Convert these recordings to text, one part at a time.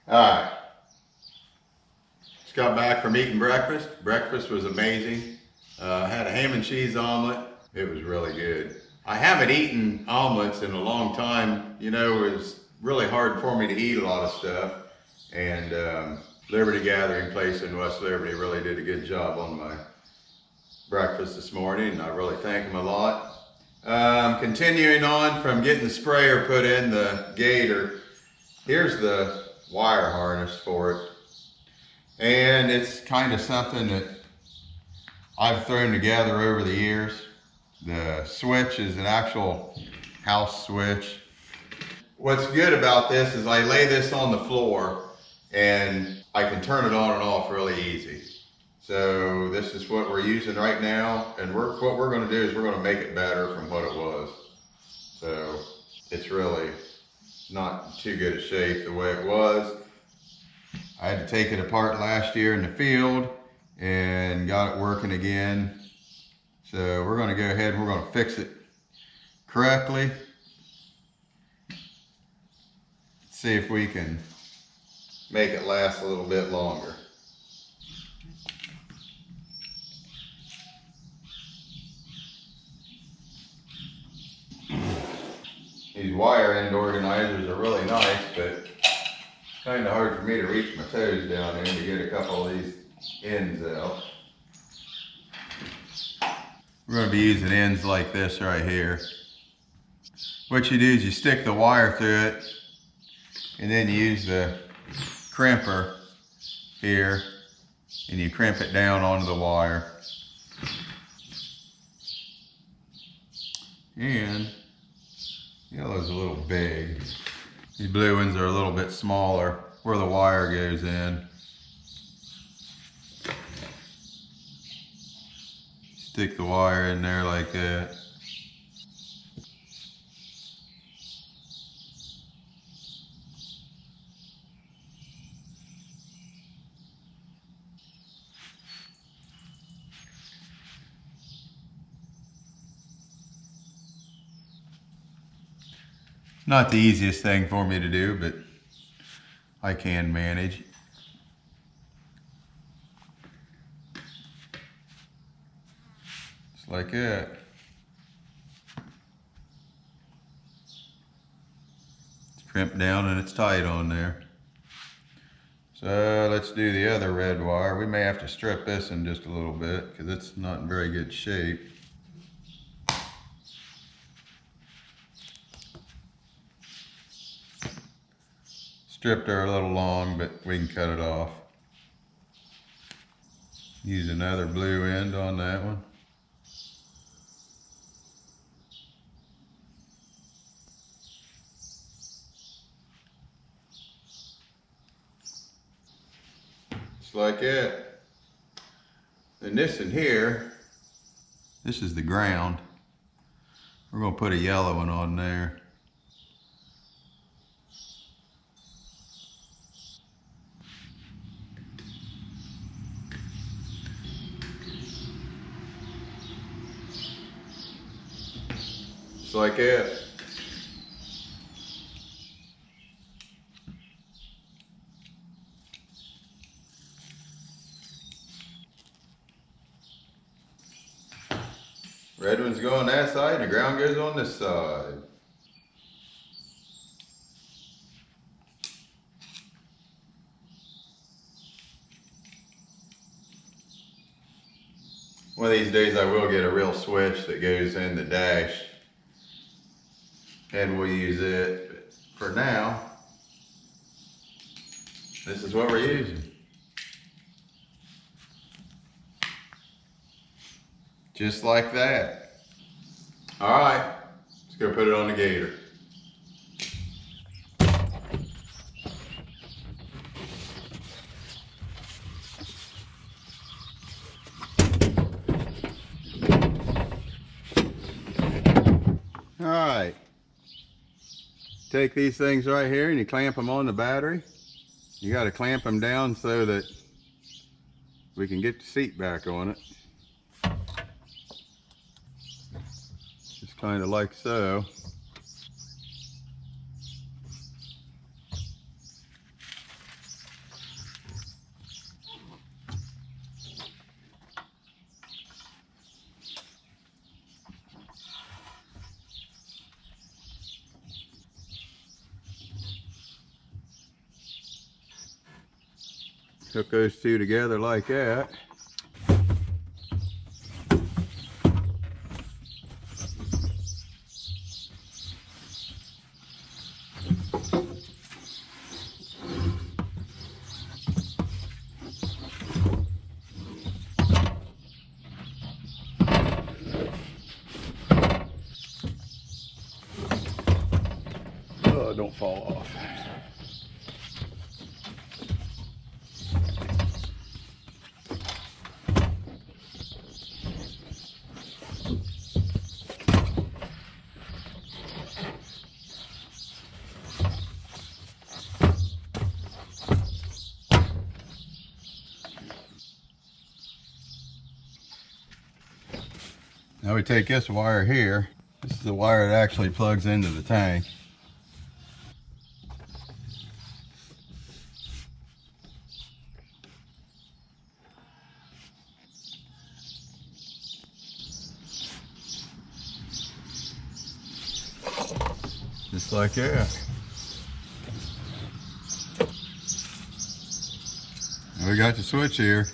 Alright, just got back from eating breakfast. Breakfast was amazing. Had a ham and cheese omelet. It was really good. I haven't eaten omelets in a long time. You know, it was really hard for me to eat a lot of stuff. And Liberty Gathering Place in West Liberty really did a good job on my breakfast this morning, and I really thank them a lot. Continuing on from getting the sprayer put in the gator, here's the wire harness for it. And it's kind of something that I've thrown together over the years. The switch is an actual house switch. What's good about this is I lay this on the floor and I can turn it on and off really easy. So this is what we're using right now, and what we're going to do is we're going to make it better from what it was. So it's really not too good a shape the way it was. I had to take it apart last year in the field and got it working again. So we're going to go ahead and we're going to fix it correctly. See if we can make it last a little bit longer. These wire end organizers are really nice, but it's kind of hard for me to reach my toes down in to get a couple of these ends out. We're going to be using ends like this right here. What you do is you stick the wire through it, and then you use the crimper here, and you crimp it down onto the wire. And yellow's a little big. These blue ones are a little bit smaller where the wire goes in. Stick the wire in there like that. Not the easiest thing for me to do, but I can manage. Just like that. It's crimped down and it's tight on there. So let's do the other red wire. We may have to strip this in just a little bit because it's not in very good shape. Stripped are a little long, but we can cut it off. Use another blue end on that one. Just like that. And this in here, this is the ground. We're going to put a yellow one on there. Just like that. Red ones go on that side and the ground goes on this side. One of these days I will get a real switch that goes in the dash and we'll use it. But for now, this is what we're using. Just like that. All right, let's go put it on the gator. All right, take these things right here and you clamp them on the battery. You got to clamp them down so that we can get the seat back on it. Just kind of like so. Hook those two together like that. Oh, don't fall off. Now we take this wire here. This is the wire that actually plugs into the tank. Just like that. And we got the switch here.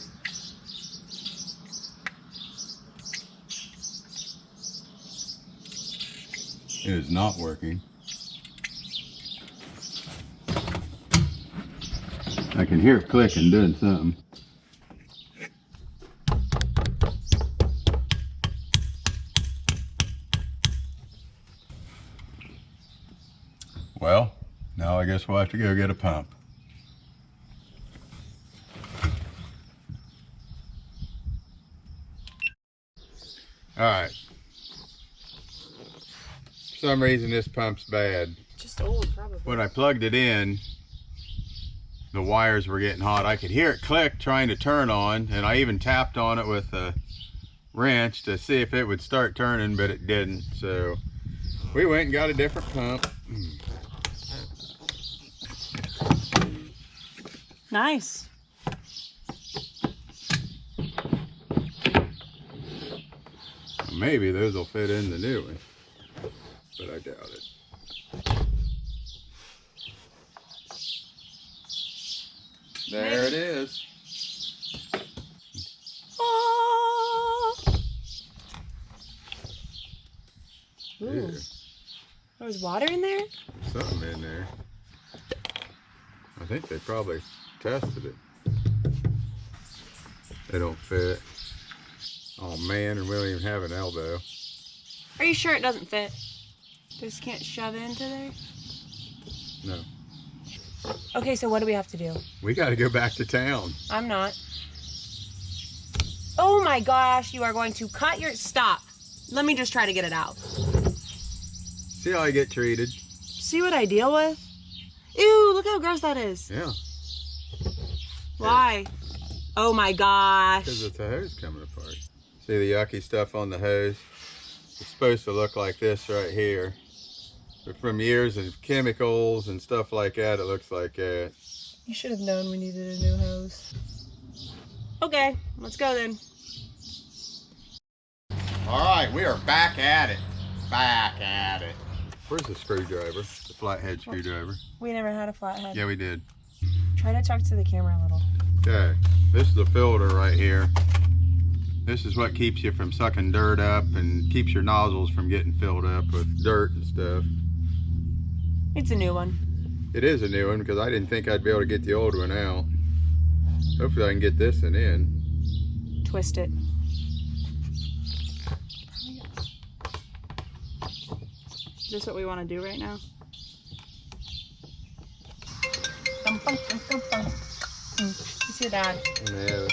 It is not working. I can hear it clicking, doing something. Well, now I guess we'll have to go get a pump. All right. For some reason this pump's bad. Just old, probably. When I plugged it in, the wires were getting hot. I could hear it click trying to turn on, and I even tapped on it with a wrench to see if it would start turning, but it didn't. So we went and got a different pump. Nice. Maybe those will fit in the new one, but I doubt it. There it is. Oh. Ooh. Yeah. There's water in there? There's something in there. I think they probably tested it. They don't fit. Oh man, and we don't even have an elbow. Are you sure it doesn't fit? Just can't shove it into there? No. Okay, so what do we have to do? We got to go back to town. I'm not. Oh my gosh, you are going to cut your... Stop. Let me just try to get it out. See how I get treated? See what I deal with? Ew, look how gross that is. Yeah. Why? Oh my gosh. Because it's the hose coming apart. See the yucky stuff on the hose? It's supposed to look like this right here. But from years of chemicals and stuff like that, it looks like that. You should have known we needed a new hose. Okay, let's go then. All right, we are back at it. Back at it. Where's the screwdriver? The flathead screwdriver. We never had a flathead. Yeah, we did. Try to talk to the camera a little. Okay, this is the filter right here. This is what keeps you from sucking dirt up and keeps your nozzles from getting filled up with dirt and stuff. It's a new one. It is a new one because I didn't think I'd be able to get the old one out. Hopefully I can get this one in. Twist it. Is this what we want to do right now? It's your dad. Yeah.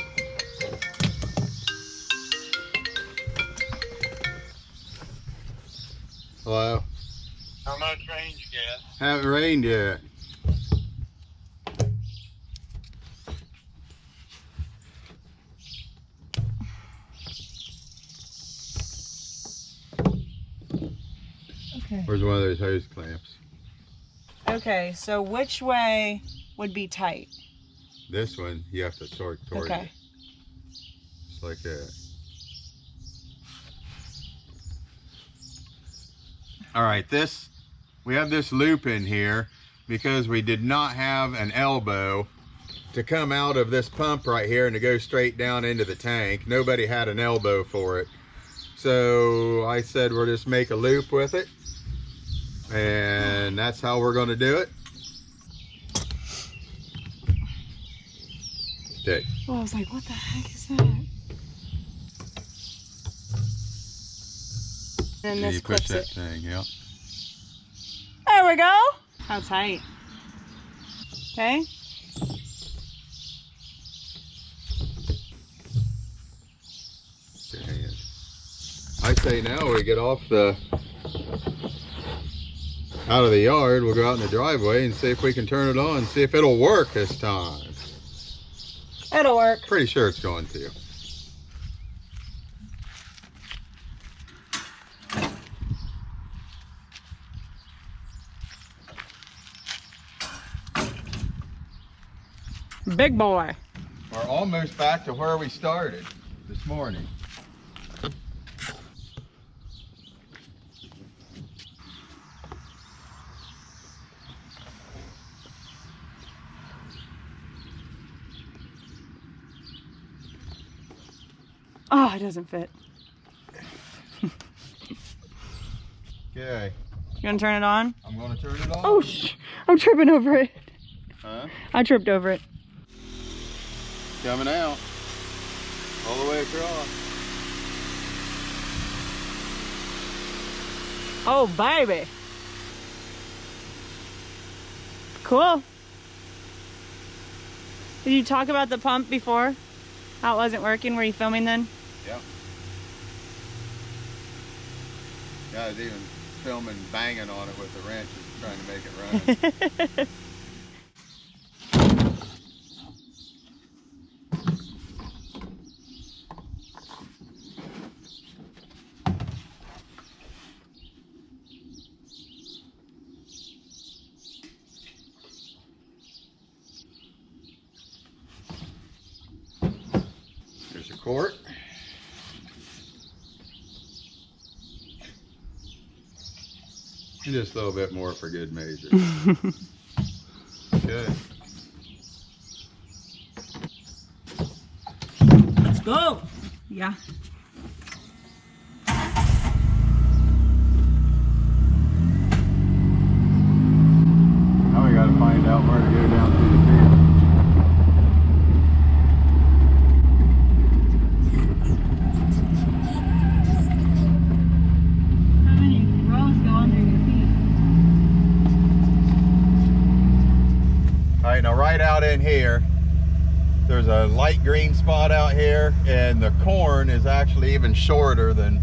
Hello? How much rain you get? Haven't rained yet. Okay. Where's one of those hose clamps? Okay, so which way would be tight? This one, you have to torque toward Okay. it. Just like that. All right, we have this loop in here because we did not have an elbow to come out of this pump right here and to go straight down into the tank. Nobody had an elbow for it. So I said we'll just make a loop with it. And that's how we're going to do it. Okay. Oh, I was like, what the heck is that? And So this you push clips that it. thing, yeah. There we go. How tight? Okay. I say now we get off out of the yard, we'll go out in the driveway and see if we can turn it on, see if it'll work this time. It'll work. Pretty sure it's going to. Big boy. We're almost back to where we started this morning. Oh, it doesn't fit. Okay. You gonna turn it on? I'm gonna turn it on. Oh, I'm tripping over it. Huh? I tripped over it. Coming out. All the way across. Oh, baby. Cool. Did you talk about the pump before? How it wasn't working? Were you filming then? Yep. Guys even filming banging on it with the wrenches trying to make it run. There's a quart. And just a little bit more for good measure. Good. Let's go. Yeah. Now we got to find out where to go down through the field. How many rows go under your feet? All right, now right out in here, there's a light green spot out here, and the corn is actually even shorter than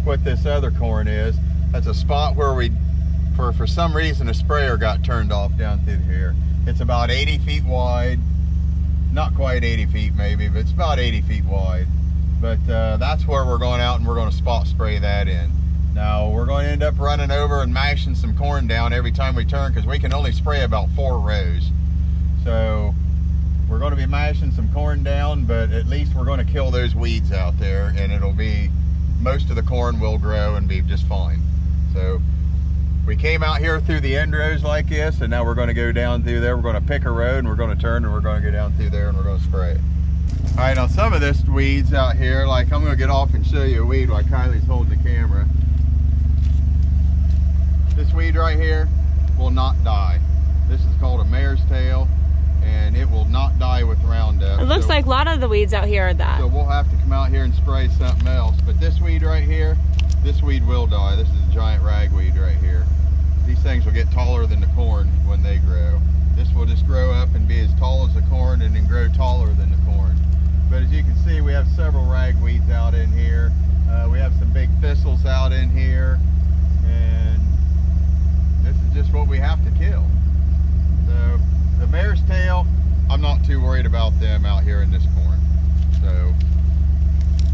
what this other corn is. That's a spot where for some reason, a sprayer got turned off down through here. It's about 80 feet wide, not quite 80 feet maybe, but it's about 80 feet wide. But that's where we're going out and we're going to spot spray that in. Now we're going to end up running over and mashing some corn down every time we turn because we can only spray about 4 rows. So we're going to be mashing some corn down, but at least we're going to kill those weeds out there, and it'll be, most of the corn will grow and be just fine. So we came out here through the end rows like this, and now we're going to go down through there. We're going to pick a road and we're going to turn and we're going to go down through there and we're going to spray it. All right, now some of this weeds out here, like I'm going to get off and show you a weed while Kylie's holding the camera. This weed right here will not die. This is called a mare's tail, and it will not die with Roundup. It looks like a lot of the weeds out here are that. So we'll have to come out here and spray something else. But this weed right here, this weed will die. This is a giant ragweed right here. These things will get taller than the corn when they grow. This will just grow up and be as tall as the corn and then grow taller than the corn. But as you can see, we have several ragweeds out in here. We have some big thistles out in here. And this is just what we have to kill. So the mare's tail, I'm not too worried about them out here in this corn. So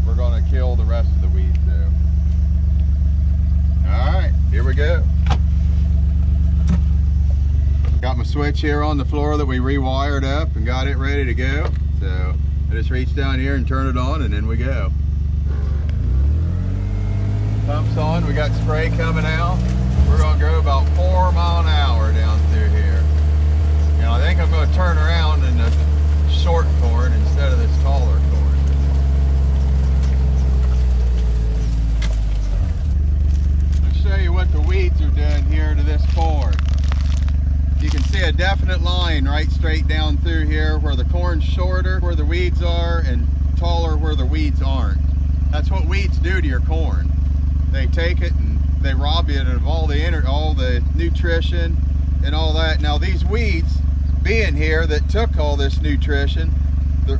we're going to kill the rest of the weeds though. All right, here we go. Got my switch here on the floor that we rewired up and got it ready to go. So I just reach down here and turn it on, and then we go. Pump's on, we got spray coming out. We're going to go about 4 miles an hour down through here. And I think I'm going to turn around that line right straight down through here where the corn's shorter where the weeds are and taller where the weeds aren't. That's what weeds do to your corn. They take it and they rob it of all the nutrition and all that. Now these weeds being here that took all this nutrition,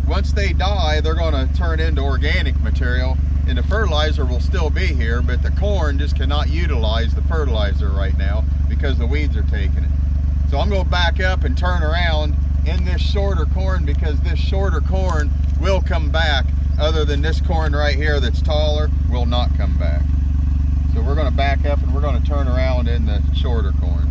once they die, they're going to turn into organic material, and the fertilizer will still be here, but the corn just cannot utilize the fertilizer right now because the weeds are taking it. So I'm going to back up and turn around in this shorter corn, because this shorter corn will come back, other than this corn right here that's taller will not come back. So we're going to back up and we're going to turn around in the shorter corn.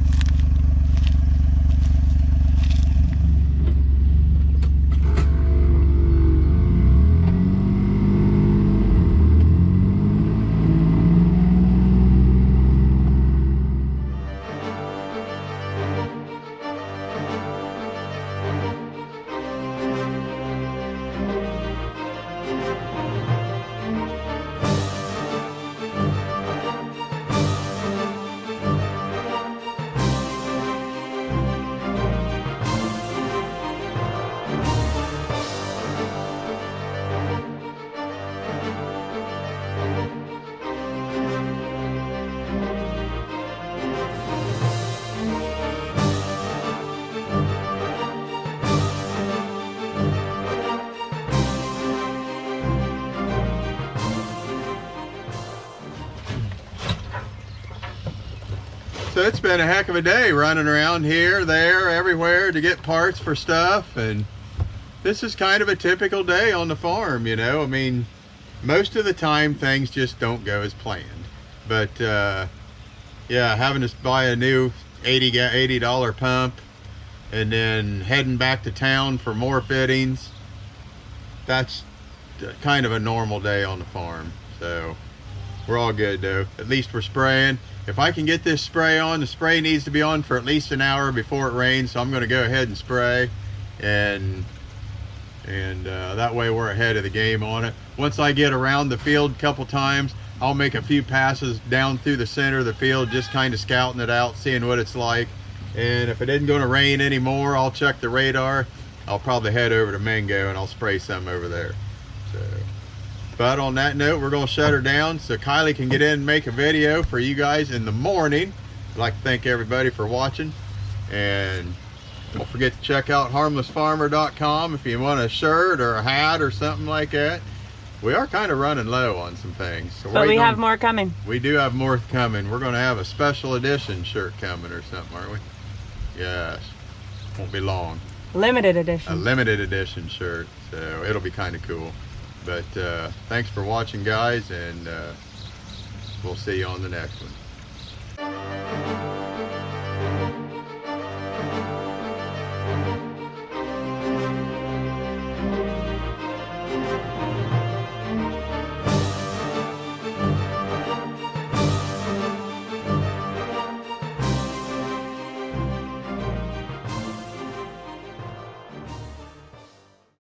So it's been a heck of a day running around here, there, everywhere to get parts for stuff, and this is kind of a typical day on the farm, you know. I mean, most of the time things just don't go as planned. But yeah, having to buy a new $80 pump and then heading back to town for more fittings, that's kind of a normal day on the farm. So we're all good though. At least we're spraying. If I can get this spray on, the spray needs to be on for at least an hour before it rains, so I'm going to go ahead and spray, and that way we're ahead of the game on it. Once I get around the field a couple times, I'll make a few passes down through the center of the field, just kind of scouting it out, seeing what it's like. And if it isn't going to rain anymore, I'll check the radar. I'll probably head over to Mango and I'll spray some over there. So, but on that note, we're going to shut her down so Kylie can get in and make a video for you guys in the morning. I'd like to thank everybody for watching, and don't forget to check out harmlessfarmer.com if you want a shirt or a hat or something like that. We are kind of running low on some things, so but we have more coming. We do have more coming. We're going to have a special edition shirt coming or something, aren't we? Yes, won't be long. Limited edition. A limited edition shirt, so it'll be kind of cool. But thanks for watching, guys, and we'll see you on the next one.